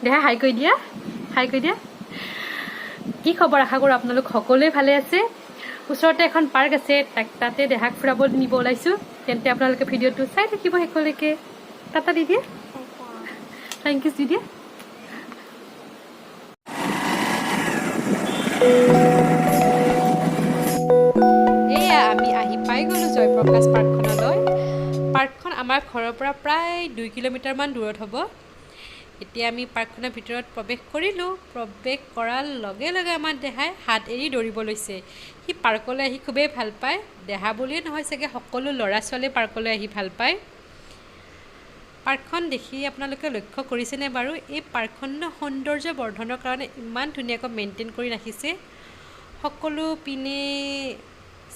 দেহা হাই কৈ দিয়া, হাই কৈ দিয়া। কি খবৰ? আশা কৰোঁ আপোনালোক সকলোৱে ভালে আছে। ওচৰতে এখন পাৰ্ক আছে, তাতে দেহাক ফুৰাব নিব ওলাইছোঁ। তেন্তে আপোনালোকে ভিডিঅ'টো চাই থাকিব শেষলৈকে। টাটা দি দিয়ে, থেংক ইউ দি দিয়ে। এয়া আমি আহি পাই গ'লোঁ জয়প্ৰকাশ পাৰ্কখনলৈ। পাৰ্কখন আমাৰ ঘৰৰ পৰা প্ৰায় 2 কিলোমিটাৰমান দূৰত হ'ব। এতিয়া আমি পাৰ্কখনৰ ভিতৰত প্ৰৱেশ কৰিলোঁ। প্ৰৱেশ কৰাৰ লগে লগে আমাৰ দেহাই হাত এৰি দৌৰিব লৈছে। সি পাৰ্কলৈ আহি খুবেই ভাল পায়। দেহা বুলিয়ে নহয় চাগে, সকলো ল'ৰা ছোৱালীয়ে পাৰ্কলৈ আহি ভাল পায়। পাৰ্কখন দেখি আপোনালোকে লক্ষ্য কৰিছেনে বাৰু? এই পাৰ্কখনৰ সৌন্দৰ্য বৰ্ধনৰ কাৰণে ইমান ধুনীয়াকৈ মেইনটেইন কৰি ৰাখিছে। সকলো পিনে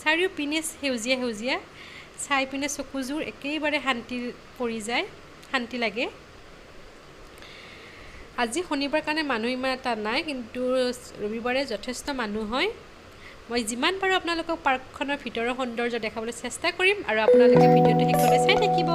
চাৰিওপিনে সেউজীয়া সেউজীয়া, চাই পিনে চকুযোৰ একেবাৰে শান্তি পৰি যায়, শান্তি লাগে। আজি শনিবাৰ কাৰণে মানুহ ইমান এটা নাই, কিন্তু ৰবিবাৰে যথেষ্ট মানুহ হয়। মই যিমান পাৰোঁ আপোনালোকক পাৰ্কখনৰ ভিতৰৰ সৌন্দৰ্য দেখাবলৈ চেষ্টা কৰিম, আৰু আপোনালোকে ভিডিঅ'টো শেষলৈ চাই থাকিব।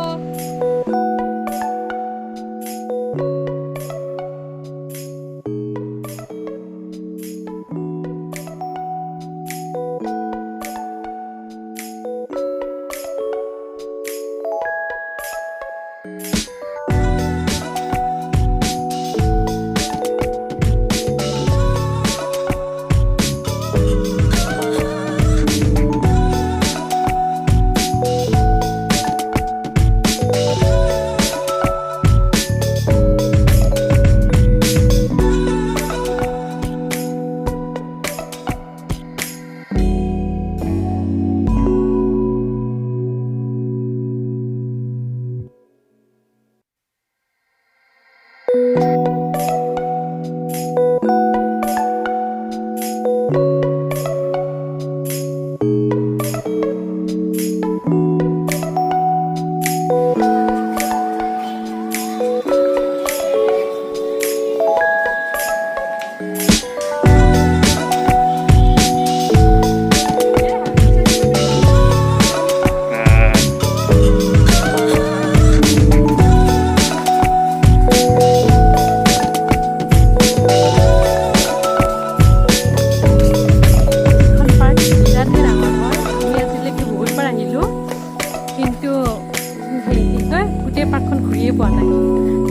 পাৰ্কখন ঘূৰিয়ে পোৱা নাই।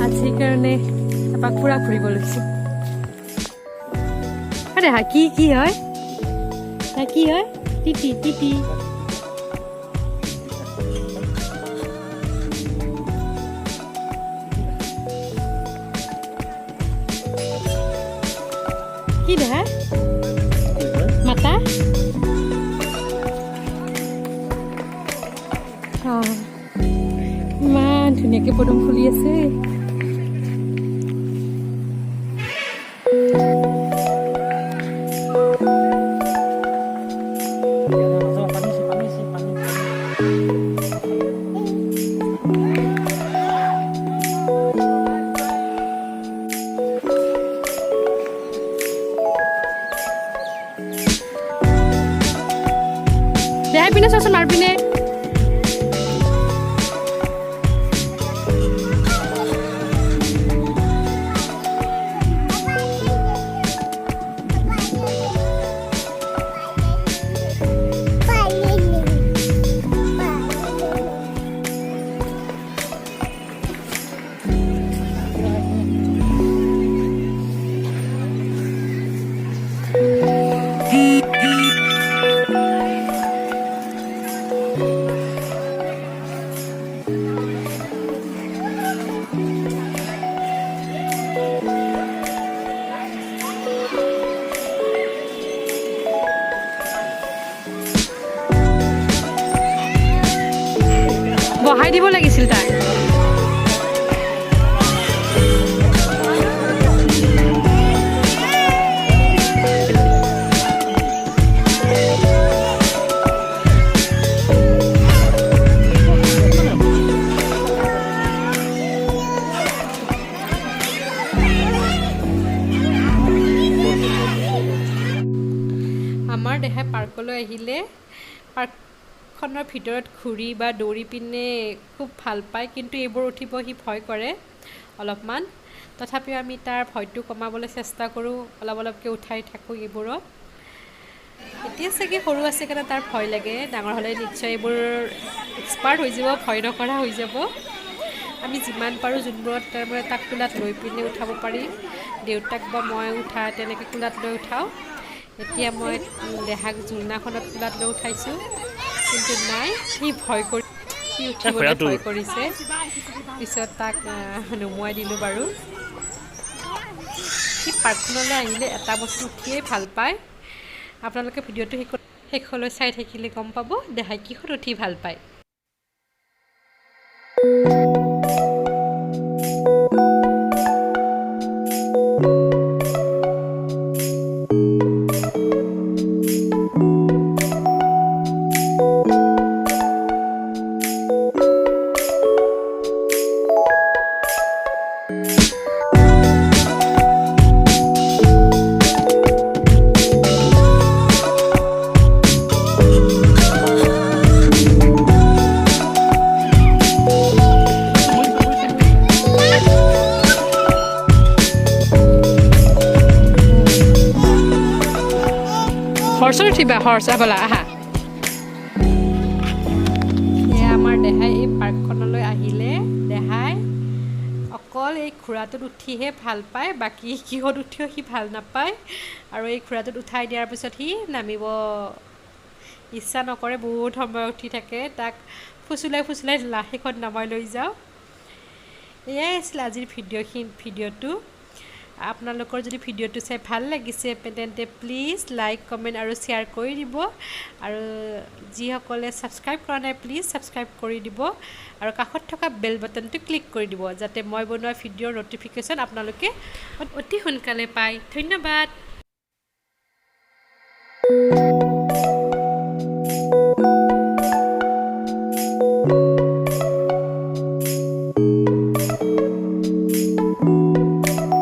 আজি সেইকাৰণে এপাক পুৰা ঘূৰিব লৈছোঁ। আৰে হা, কি কি হয়? কি হয়? টিটি টিটি কি দেখা মাতা? ইমান ধুনীয়াকৈ পদুম ফুলি আছে। দেহাই পিনে চোৱাচোন, মাৰ পিনে। বহাই দিব লাগিছিল তাক। আমাৰ দেহাই পাৰ্কলৈ আহিলে পাৰ্কখনৰ ভিতৰত ঘূৰি বা দৌৰি পিনে খুব ভাল পায়, কিন্তু এইবোৰ উঠিব সি ভয় কৰে অলপমান। তথাপিও আমি তাৰ ভয়টো কমাবলৈ চেষ্টা কৰোঁ, অলপ অলপকৈ উঠাই থাকোঁ এইবোৰত। এতিয়া চাগে সৰু আছে কাৰণে তাৰ ভয় লাগে, ডাঙৰ হ'লে নিশ্চয় এইবোৰ এক্সপাৰ্ট হৈ যাব, ভয় নকৰা হৈ যাব। আমি যিমান পাৰোঁ যোনবোৰত তাৰমানে তাক কোলাত লৈ পিনে উঠাব পাৰি, দেউতাক বা মই উঠা তেনেকৈ কোলাত লৈ উঠাওঁ। এতিয়া মই দেহাক জোলনাখনত কোলাত লৈ উঠাইছোঁ, কিন্তু নাই, সি ভয় কৰি সি উঠিবলৈ ভয় কৰিছে। পিছত তাক নুমুৱাই দিলোঁ বাৰু। সি পাৰ্কখনলৈ আহিলে এটা বস্তু উঠিয়েই ভাল পায়। আপোনালোকে ভিডিঅ'টো শেষলৈ চাই থাকিলে গম পাব দেহাই কিহত উঠি ভাল পায়। হৰ্চত উঠিবা, হৰ্চ বলা আহা। এয়া আমাৰ দেহাই এই পাৰ্কখনলৈ আহিলে দেহাই অকল এই ঘোঁৰাটোত উঠিহে ভাল পায়, বাকী কিহত উঠিও সি ভাল নাপায়। আৰু এই ঘোঁৰাটোত উঠাই দিয়াৰ পিছত সি নামিব ইচ্ছা নকৰে, বহুত সময় উঠি থাকে। তাক ফুচুলাই ফুচুলাই শেষত নমাই লৈ যাওঁ। এয়াই আছিল আজিৰ ভিডিঅ'টো। আপোনালোকৰ যদি ভিডিঅ'টো চাই ভাল লাগিছে তেন্তে প্লিজ লাইক, কমেণ্ট আৰু শ্বেয়াৰ কৰি দিব। আৰু যিসকলে ছাবস্ক্ৰাইব কৰা নাই প্লিজ ছাবস্ক্ৰাইব কৰি দিব, আৰু কাষত থকা বেল বাটনটো ক্লিক কৰি দিব, যাতে মই বনোৱা ভিডিঅ'ৰ ন'টিফিকেশ্যন আপোনালোকে অতি সোনকালে পায়। ধন্যবাদ।